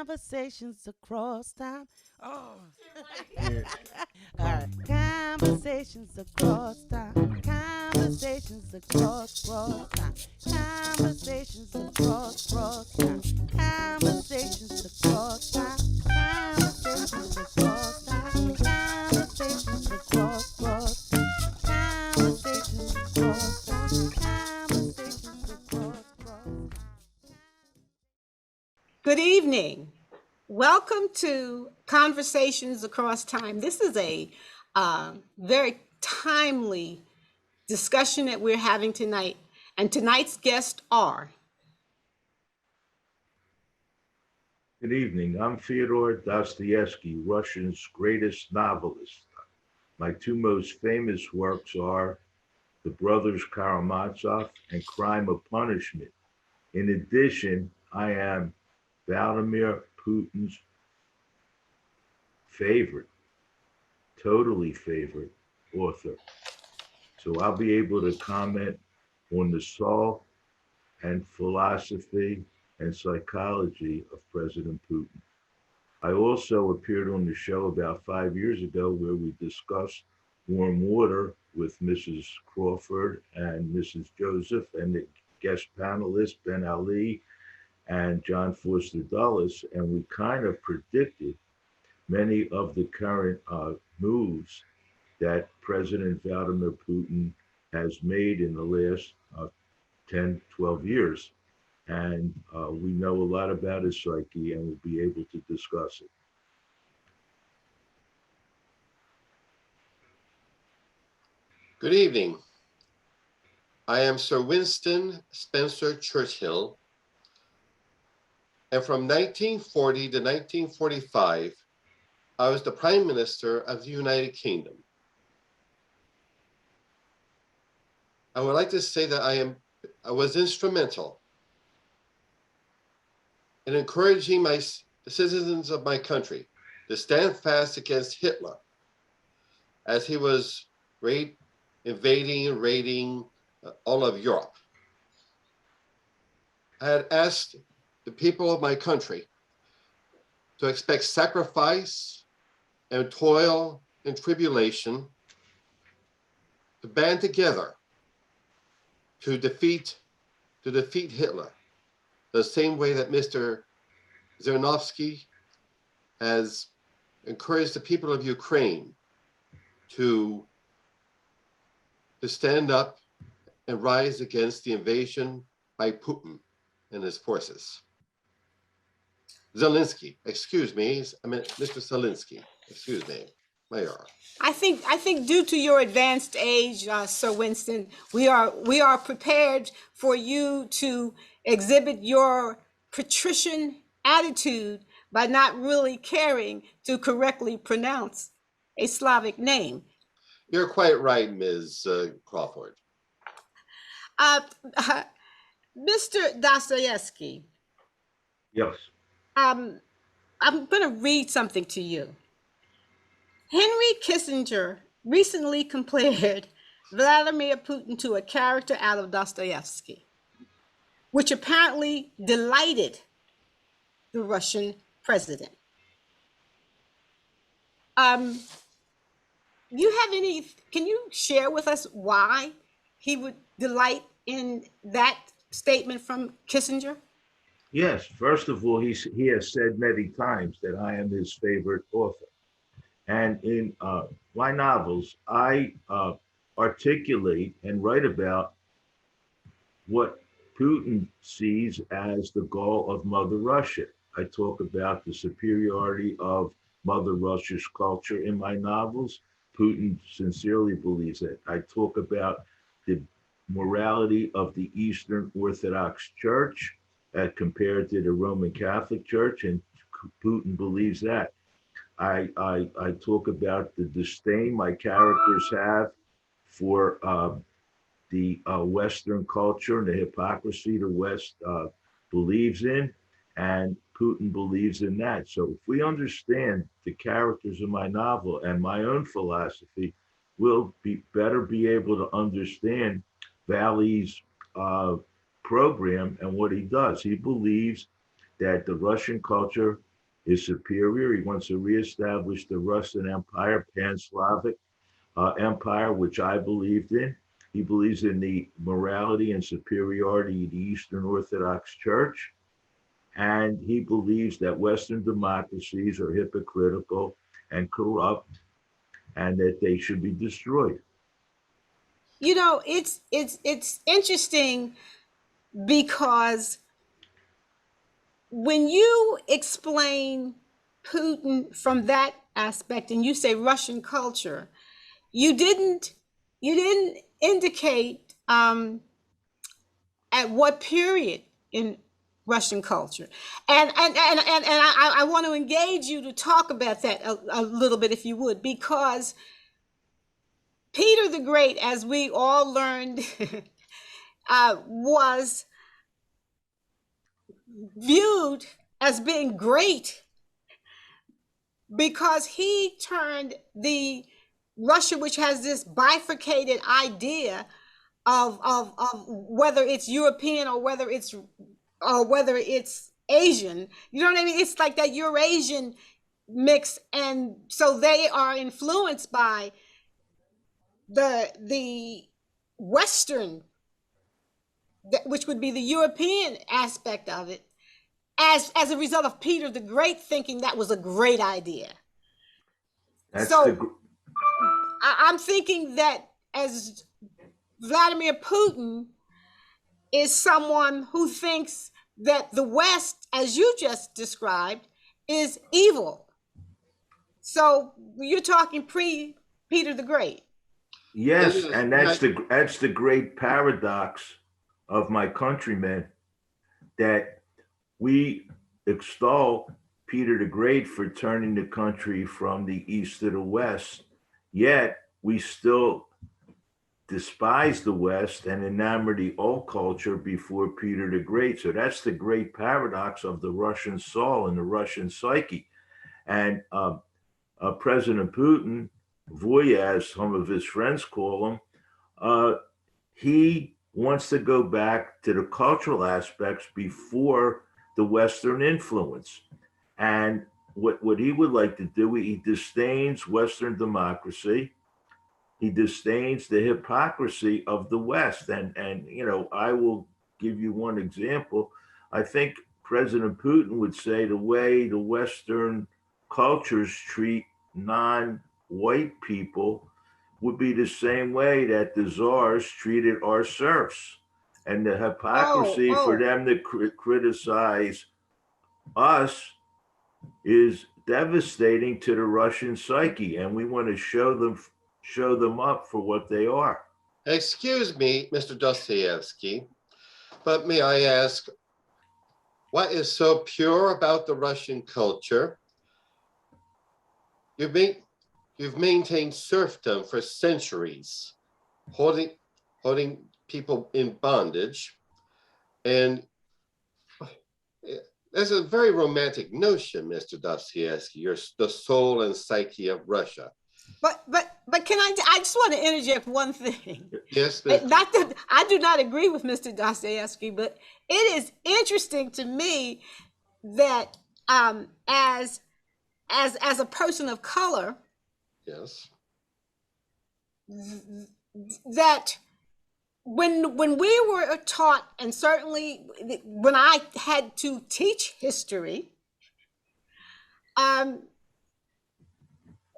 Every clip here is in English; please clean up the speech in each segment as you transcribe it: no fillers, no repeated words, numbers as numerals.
Conversations across time. Oh. All right. Conversations across time. Conversations across time. Conversations across time. Conversations across time. Conversations across time. Conversations across time. Conversations across time. Conversations across. Good evening. Welcome to Conversations Across Time. This is a very timely discussion that we're having tonight. And tonight's guests are Good evening. I'm Fyodor Dostoevsky, Russia's greatest novelist. My two most famous works are The Brothers Karamazov and Crime of Punishment. In addition, I am Vladimir Putin's favorite, totally favorite author. So I'll be able to comment on the soul and philosophy and psychology of President Putin. I also appeared on the show about 5 years ago where we discussed warm water with Mrs. Crawford and Mrs. Joseph and the guest panelists, Ben Ali and John Foster Dulles, and we kind of predicted many of the current moves that President Vladimir Putin has made in the last 10, 12 years. And we know a lot about his psyche and we'll be able to discuss it. Good evening. I am Sir Winston Spencer Churchill, and from 1940 to 1945, I was the Prime Minister of the United Kingdom. I would like to say that I was instrumental in encouraging the citizens of my country to stand fast against Hitler as he was invading and raiding all of Europe. I had asked the people of my country to expect sacrifice and toil and tribulation, to band together to defeat Hitler, the same way that Mr. Zernovsky has encouraged the people of Ukraine to stand up and rise against the invasion by Putin and his forces. Zelensky, excuse me, I meant Mr. Zelensky, excuse me, Mayor. I think due to your advanced age, Sir Winston, we are prepared for you to exhibit your patrician attitude by not really caring to correctly pronounce a Slavic name. You're quite right, Ms. Crawford. Mr. Dostoevsky. Yes. I'm going to read something to you. Henry Kissinger recently compared Vladimir Putin to a character out of Dostoevsky, which apparently delighted the Russian president. Can you share with us why he would delight in that statement from Kissinger? Yes. First of all, he has said many times that I am his favorite author. And in my novels, I articulate and write about what Putin sees as the goal of Mother Russia. I talk about the superiority of Mother Russia's culture in my novels. Putin sincerely believes it. I talk about the morality of the Eastern Orthodox Church compared to the Roman Catholic Church, and Putin believes that. I talk about the disdain my characters have for the Western culture and the hypocrisy the West believes in, and Putin believes in that. So if we understand the characters of my novel and my own philosophy, we'll be able to understand Valley's program and what he does. He believes that the Russian culture is superior. He wants to reestablish the Russian Empire, Pan-Slavic empire, which I believed in. He believes in the morality and superiority of the Eastern Orthodox Church. And he believes that Western democracies are hypocritical and corrupt and that they should be destroyed. You know, it's interesting because when you explain Putin from that aspect and you say Russian culture, you didn't indicate at what period in Russian culture, and I want to engage you to talk about that a little bit, if you would, because Peter the Great, as we all learned, was viewed as being great because he turned the Russia, which has this bifurcated idea of whether it's European or whether it's Asian. You know what I mean? It's like that Eurasian mix, and so they are influenced by the Western, which would be the European aspect of it, as a result of Peter the Great thinking that was a great idea. I'm thinking that as Vladimir Putin is someone who thinks that the West, as you just described, is evil. So you're talking pre-Peter the Great. Yes, and that's the great paradox of my countrymen, that we extol Peter the Great for turning the country from the East to the West, yet we still despise the West and enamor the old culture before Peter the Great. So that's the great paradox of the Russian soul and the Russian psyche. And President Putin, Voya, as some of his friends call him, he wants to go back to the cultural aspects before the Western influence. And what he would like to do, he disdains Western democracy. He disdains the hypocrisy of the West. And you know, I will give you one example. I think President Putin would say the way the Western cultures treat non-white people would be the same way that the czars treated our serfs. And the hypocrisy for them to criticize us is devastating to the Russian psyche, and we want to show them up for what they are. Excuse me, Mr. Dostoevsky, but may I ask, what is so pure about the Russian culture? You've maintained serfdom for centuries, holding people in bondage, and there's a very romantic notion, Mr. Dostoevsky, the soul and psyche of Russia. But can I just want to interject one thing. Yes. Not that I do not agree with Mr. Dostoevsky, but it is interesting to me that as a person of color, yes, that when we were taught, and certainly when I had to teach history,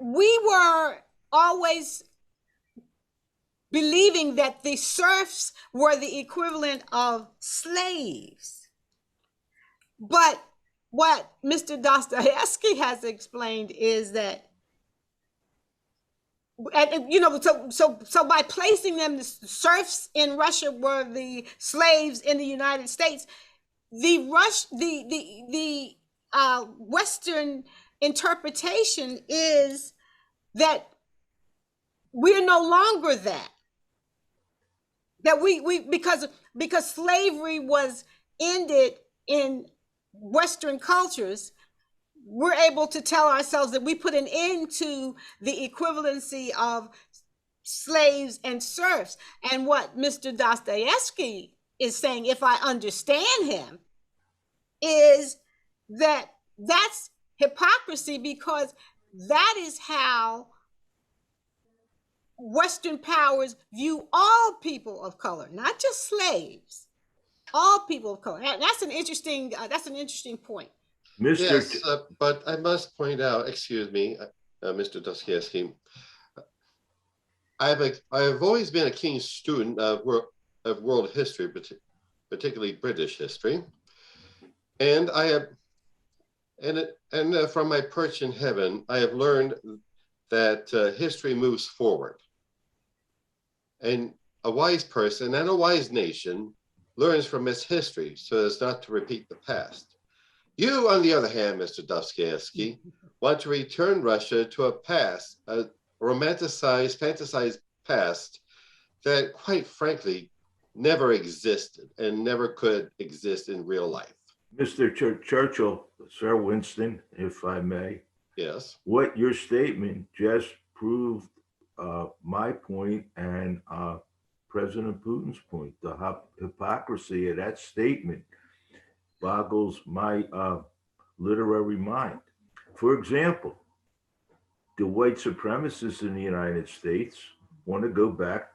we were always believing that the serfs were the equivalent of slaves. But what Mr. Dostoevsky has explained is that, and you know, so by placing them, the serfs in Russia were the slaves in the United States. The Western interpretation is that we're no longer that. That we because slavery was ended in Western cultures, we're able to tell ourselves that we put an end to the equivalency of slaves and serfs. And what Mr. Dostoevsky is saying, if I understand him, is that that's hypocrisy, because that is how Western powers view all people of color, not just slaves, all people of color. That's an interesting point. Mr. Yes, but I must point out, excuse me, Mr. Dostoevsky, I've always been a keen student of world history, particularly British history, and I have, and from my perch in heaven, I have learned that history moves forward, and a wise person and a wise nation learns from its history so as not to repeat the past. You, on the other hand, Mr. Dostoevsky, want to return Russia to a past, a romanticized, fantasized past that, quite frankly, never existed and never could exist in real life. Mr. Churchill, Sir Winston, if I may, Yes. what your statement just proved my point and President Putin's point. The hypocrisy of that statement boggles my literary mind. For example, the white supremacists in the United States want to go back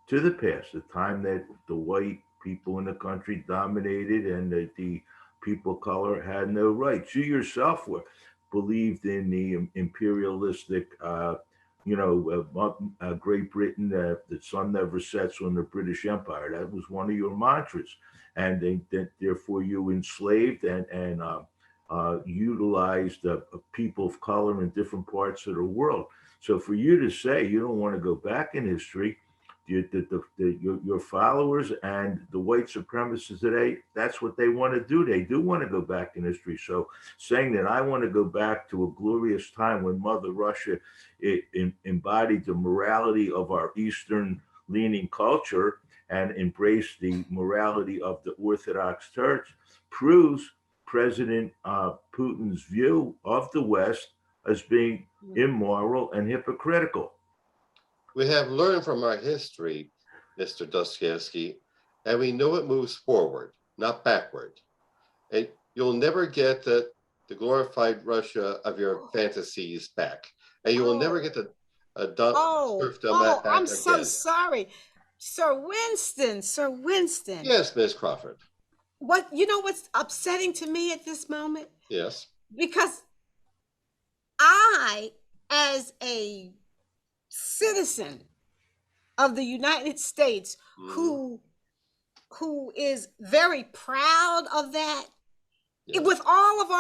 to the past, the time that the white people in the country dominated and that the people of color had no rights. You yourself believed in the imperialistic, Great Britain, the sun never sets on the British Empire. That was one of your mantras. And therefore you enslaved and utilized people of color in different parts of the world. So for you to say you don't want to go back in history, your followers and the white supremacists today, that's what they want to do. They do want to go back in history. So saying that I want to go back to a glorious time when Mother Russia embodied the morality of our Eastern leaning culture and embraced the morality of the Orthodox Church proves President Putin's view of the West as being immoral and hypocritical. We have learned from our history, Mr. Dostoevsky, and we know it moves forward, not backward. And you'll never get the glorified Russia of your fantasies back. And you will never get the serfdom back I'm again. so sorry. Sir Winston. Yes, Miss Crawford. What's upsetting to me at this moment? Yes. Because I, as a citizen of the United States, who is very proud of that, yes. with all of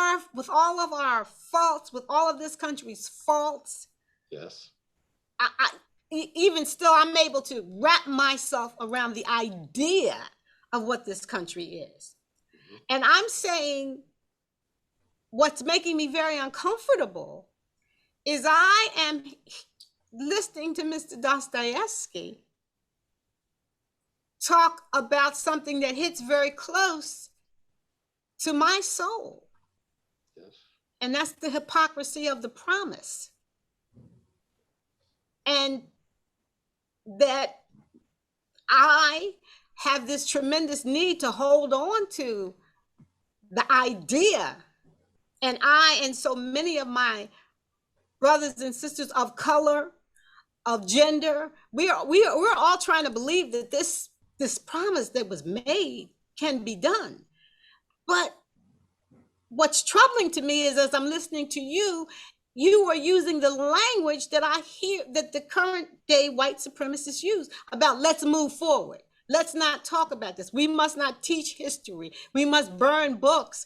our faults, with all of this country's faults, yes, even still, I'm able to wrap myself around the idea of what this country is. And I'm saying what's making me very uncomfortable is I am listening to Mr. Dostoevsky talk about something that hits very close to my soul. Yes. And that's the hypocrisy of the promise. And that I have this tremendous need to hold on to the idea. And I and so many of my brothers and sisters of color, of gender, we're all trying to believe that this promise that was made can be done. But what's troubling to me is, as I'm listening to you, you are using the language that I hear that the current day white supremacists use about let's move forward. Let's not talk about this. We must not teach history. We must burn books,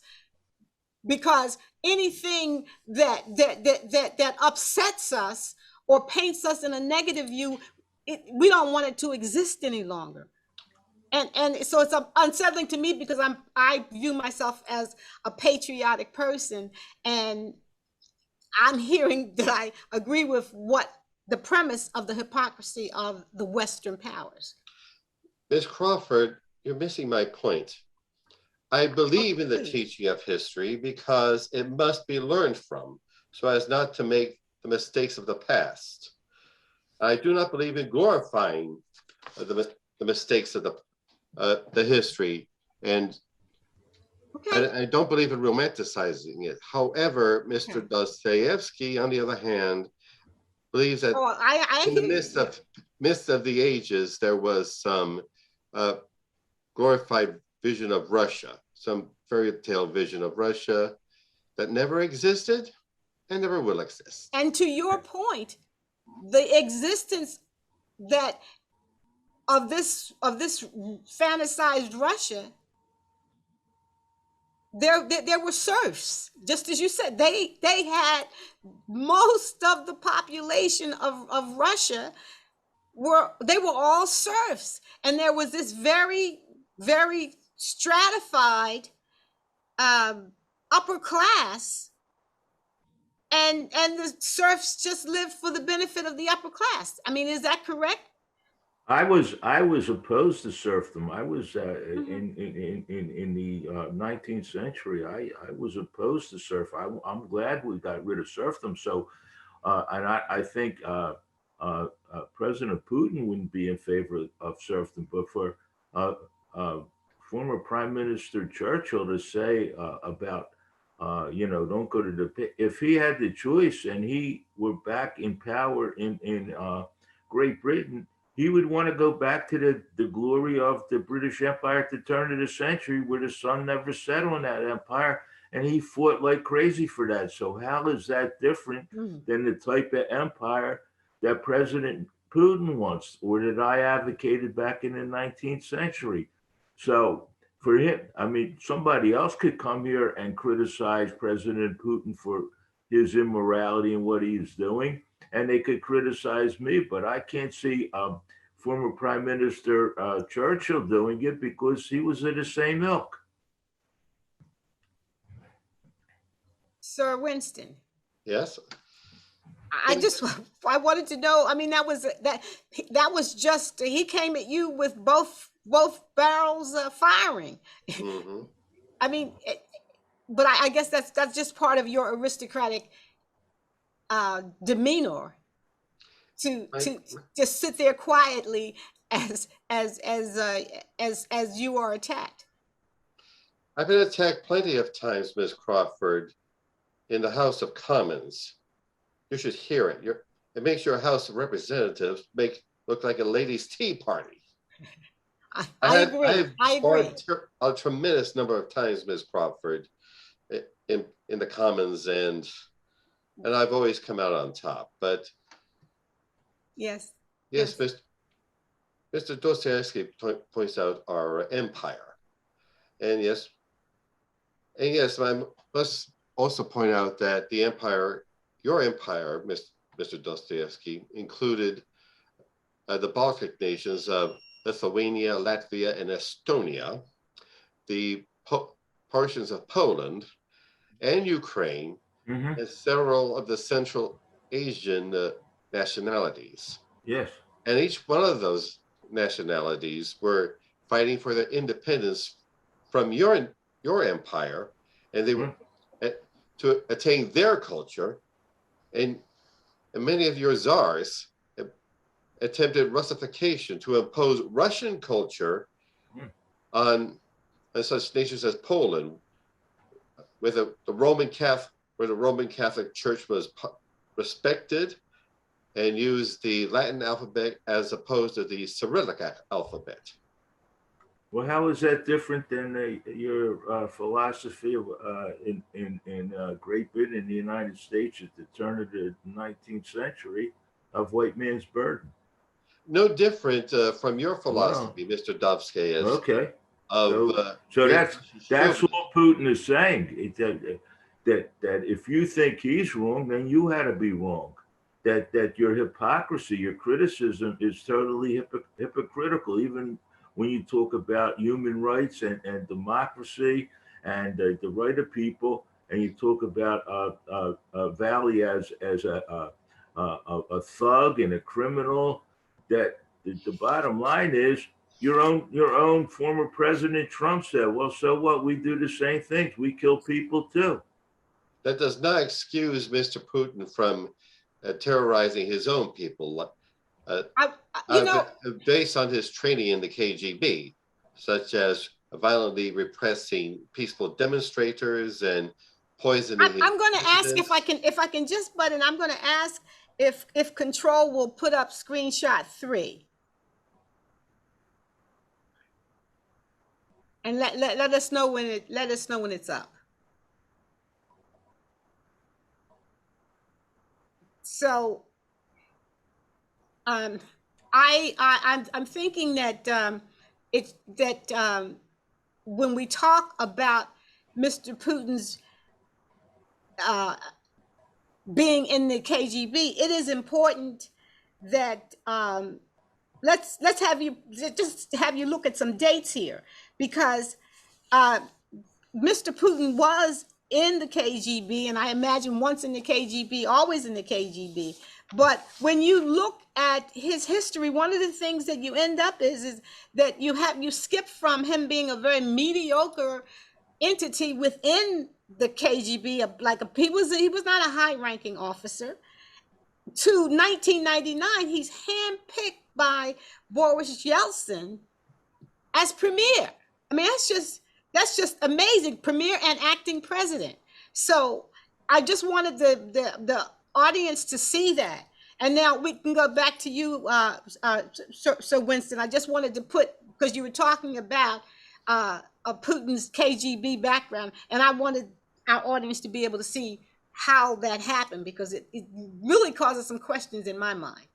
because anything that upsets us or paints us in a negative view, we don't want it to exist any longer. And so it's unsettling to me, because I view myself as a patriotic person, and I'm hearing that I agree with what the premise of the hypocrisy of the Western powers. Ms. Crawford, you're missing my point. I believe in the teaching of history because it must be learned from, so as not to make the mistakes of the past. I do not believe in glorifying the mistakes of the history and Okay. I don't believe in romanticizing it. However, Mr. Okay. Dostoevsky, on the other hand, believes that Oh, I in the hear you. Yeah. midst of the ages, there was some glorified vision of Russia, some fairy tale vision of Russia that never existed and never will exist. And to your point, the existence that of this fantasized Russia, there were serfs, just as you said. They had most of the population of Russia were all serfs, and there was this very stratified upper class, and the serfs just lived for the benefit of the upper class. I mean, is that correct? I was opposed to serfdom. I was Mhm. in the 19th century. I was opposed to serf. I'm glad we got rid of serfdom. So, and I think President Putin wouldn't be in favor of serfdom, but for uh, uh, former Prime Minister Churchill to say about don't go to the if he had the choice and he were back in power in Great Britain, he would want to go back to the glory of the British Empire at the turn of the century, where the sun never set on that empire, and he fought like crazy for that. So how is that different Mhm. than the type of empire that President Putin wants, or that I advocated back in the 19th century? So for him, I mean, somebody else could come here and criticize President Putin for his immorality and what he's doing, and they could criticize me, but I can't see former Prime Minister Churchill doing it because he was of the same ilk. Sir Winston. Yes. I just I wanted to know. I mean, that was just he came at you with both barrels firing. Mhm. I mean, but I guess that's just part of your aristocratic demeanor I, to just sit there quietly as you are attacked. I've been attacked plenty of times, Miss Crawford, in the House of Commons. You should hear it. It makes your House of Representatives look like a ladies' tea party. I I agree. have I agree. fought a tremendous number of times, Miss Crawford, in the Commons, and I've always come out on top. But Yes. yes, Yes. Mr. Dostoevsky points out our empire, and yes, I must also point out that the empire, your empire, Mr. Dostoevsky, included the Baltic nations of Lithuania, Latvia, and Estonia, the portions of Poland and Ukraine, Mm-hmm. and several of the Central Asian nationalities. Yes. And each one of those nationalities were fighting for their independence from your empire, and they were Mm. to attain their culture. And many of your czars attempted Russification to impose Russian culture Mm. on such nations as Poland, with the Roman Catholic, where the Roman Catholic Church was respected and used the Latin alphabet as opposed to the Cyrillic alphabet. Well, how is that different than your philosophy of, in Great Britain and the United States at the turn of the 19th century of white man's burden? No different from your Well, philosophy, Mr. Dostoevsky, okay. of So great that's chauvinism. all Putin is saying. That if you think he's wrong, then you had to be wrong. That your hypocrisy, your criticism is totally hypocritical, even when you talk about human rights and democracy and the right of people, and you talk about Valley as a thug and a criminal. That the bottom line is your own former President Trump said, well, so what? We do the same things. We kill people too. That does not excuse Mr. Putin from terrorizing his own people, You know, based on his training in the KGB, such as violently repressing peaceful demonstrators and poisoning the I'm going to ask dissidents. if I can just button. I'm going to ask if control will put up screenshot 3 and let us know when it's up. So I'm thinking that it's that when we talk about Mr. Putin's being in the KGB, it is important that let's have you just have you look at some dates here, because uh, Mr. Putin was in the KGB, and I imagine once in the KGB, always in the KGB. But when you look at his history, one of the things that you end up is that you skip from him being a very mediocre entity within the KGB, he was not a high-ranking officer, to 1999. He's handpicked by Boris Yeltsin as premier. I mean, that's just amazing. Premier and acting president. So I just wanted the audience to see that. And now we can go back to you, Sir Winston. I just wanted to put, because you were talking about Putin's KGB background, and I wanted our audience to be able to see how that happened, because it really causes some questions in my mind.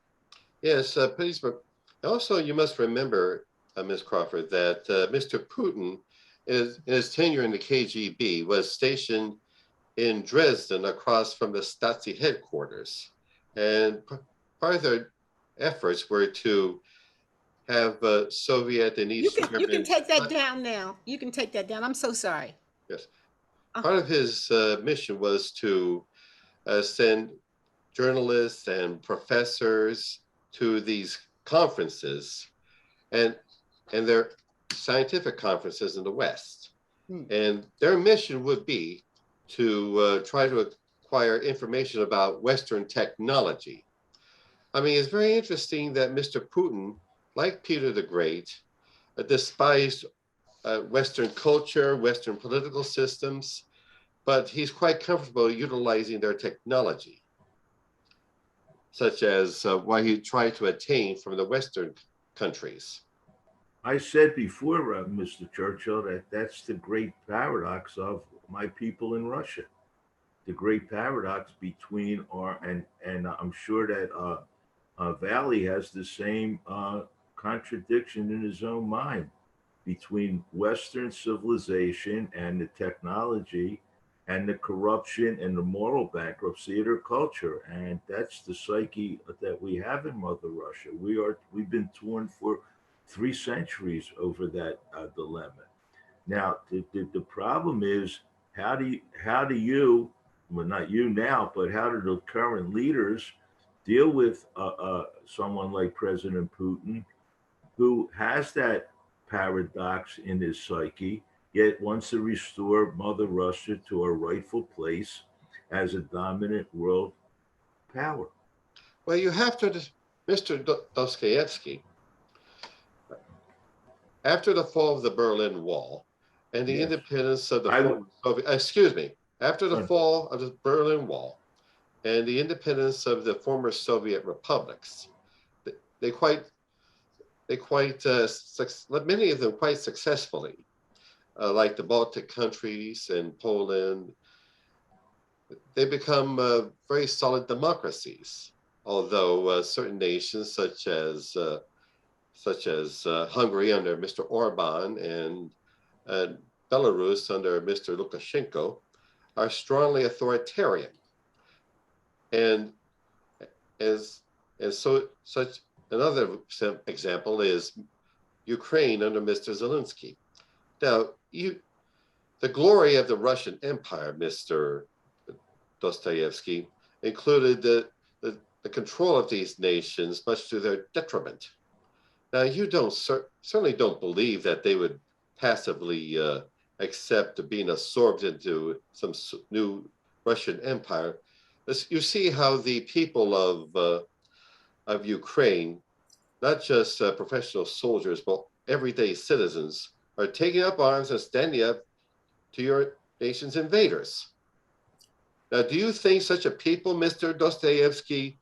Yes, please. But also, you must remember, Ms. Crawford, that Mr. Putin, in his tenure in the KGB, was stationed in Dresden across from the Stasi headquarters. And part of their efforts were to have Soviet and East German... You can take that down now. You can take that down. I'm so sorry. Yes. Part of his mission was to send journalists and professors to these conferences, and their scientific conferences in the West. And their mission would be to try to acquire information about Western technology. I mean, it's very interesting that Mr. Putin, like Peter the Great, despised Western culture, Western political systems, but he's quite comfortable utilizing their technology, such as what he tried to attain from the Western countries. I said before, Mr. Churchill, that that's the great paradox of my people in Russia. The great paradox between and I'm sure that Valley has the same contradiction in his own mind between Western civilization and the technology and the corruption and the moral bankruptcy of their culture. And that's the psyche that we have in Mother Russia. We've been torn for 3 centuries over that dilemma. Now, the problem is, how do you, well, not you now, but how do the current leaders deal with someone like President Putin, who has that paradox in his psyche, yet wants to restore Mother Russia to her rightful place as a dominant world power? Well, you have to, Mr. Dostoevsky, after the fall of the Berlin Wall and the independence of the after the fall of the Berlin Wall and the independence of the former Soviet republics, many of them quite successfully, like the Baltic countries and Poland, they become very solid democracies. Although certain nations, such as Hungary under Mr. Orban and Belarus under Mr. Lukashenko, are strongly authoritarian. And such another example is Ukraine under Mr. Zelensky. Now, the glory of the Russian Empire, Mr. Dostoevsky, included the control of these nations, much to their detriment. Now, you certainly don't believe that they would passively accept being absorbed into some new Russian empire. You see how the people of Ukraine, not just professional soldiers, but everyday citizens, are taking up arms and standing up to your nation's invaders. Now, do you think such a people, Mr. Dostoevsky,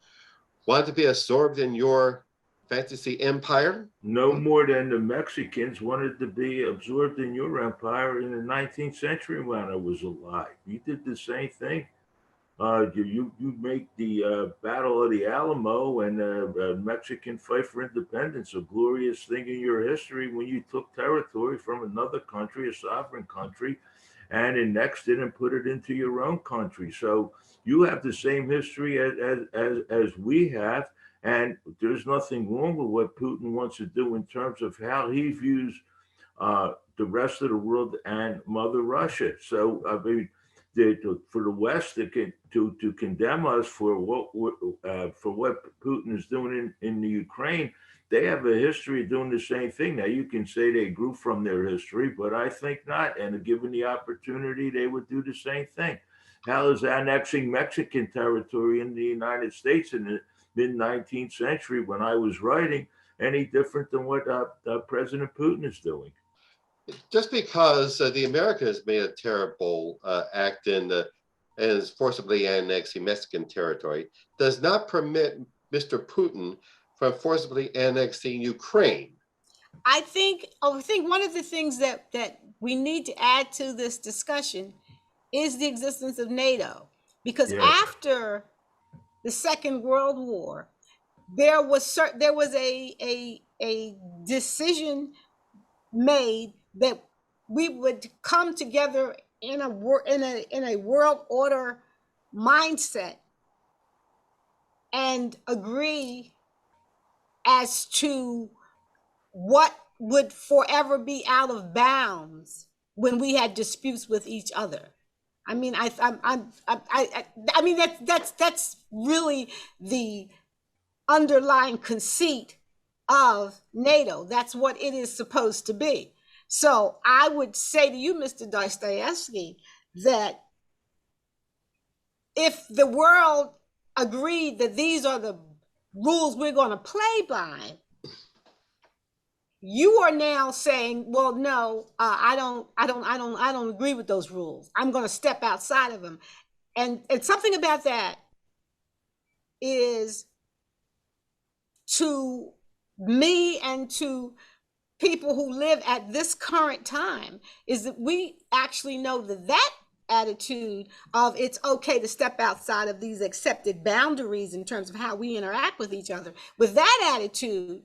want to be absorbed in your fantasy empire? No more than the Mexicans wanted to be absorbed in your empire in the 19th century when I was alive. You did the same thing. You make the Battle of the Alamo and Mexican fight for independence a glorious thing in your history when you took territory from another country, a sovereign country, and annexed it and put it into your own country. So you have the same history as we have, and there's nothing wrong with what Putin wants to do in terms of how he views the rest of the world and Mother Russia. So I mean, for the West to condemn us for what Putin is doing in the Ukraine, they have a history of doing the same thing. Now you can say they grew from their history, but I think not. And given the opportunity, they would do the same thing. How is annexing Mexican territory in the United States in the mid-19th century, when I was writing, any different than what President Putin is doing? Just because the Americans made a terrible act and is forcibly annexing Mexican territory does not permit Mr. Putin from forcibly annexing Ukraine. I think one of the things that we need to add to this discussion is the existence of NATO, because after the Second World War, there was a decision made that we would come together in a world order mindset and agree as to what would forever be out of bounds when we had disputes with each other. I mean, I mean that's really the underlying conceit of NATO. That's what it is supposed to be. So I would say to you, Mr. Dostoevsky, that if the world agreed that these are the rules we're going to play by, you are now saying, well, no, I don't agree with those rules. I'm going to step outside of them. And something about that is, to me and to people who live at this current time, is that we actually know that attitude of it's okay to step outside of these accepted boundaries in terms of how we interact with each other, with that attitude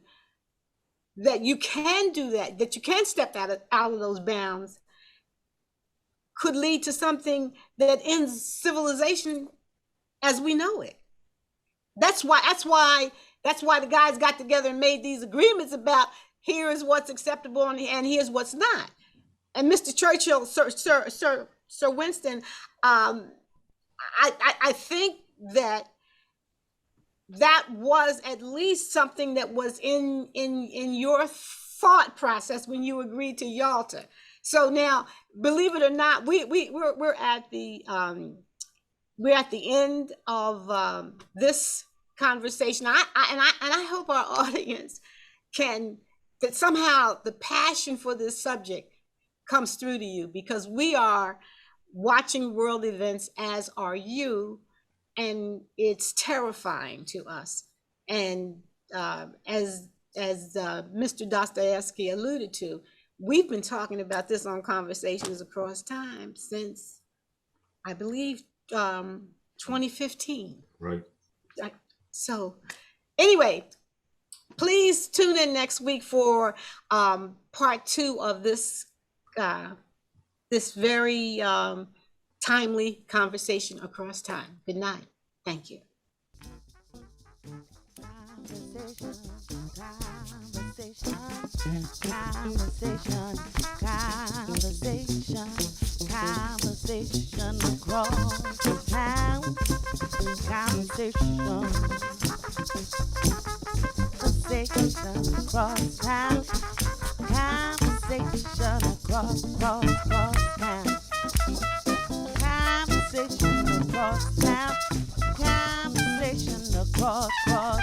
that you can do that you can step out of those bounds, could lead to something that ends civilization as we know it. That's why the guys got together and made these agreements about here is what's acceptable and here's what's not. And Mr. Churchill, Sir Winston, I think that was at least something that was in your thought process when you agreed to Yalta. So now, believe it or not, we're at the end of this conversation. And I hope our audience that somehow the passion for this subject comes through to you, because we are watching world events, as are you, and it's terrifying to us. And as Mr. Dostoevsky alluded to, we've been talking about this on Conversations Across Time since, I believe, 2015. Right. So anyway, please tune in next week for part 2 of this very timely conversation across time. Good night. Thank you. Conversation across town. Conversation across town. Conversation across town. Conversation across town. Conversation across town.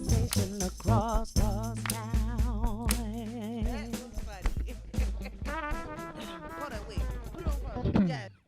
Conversation across Yes.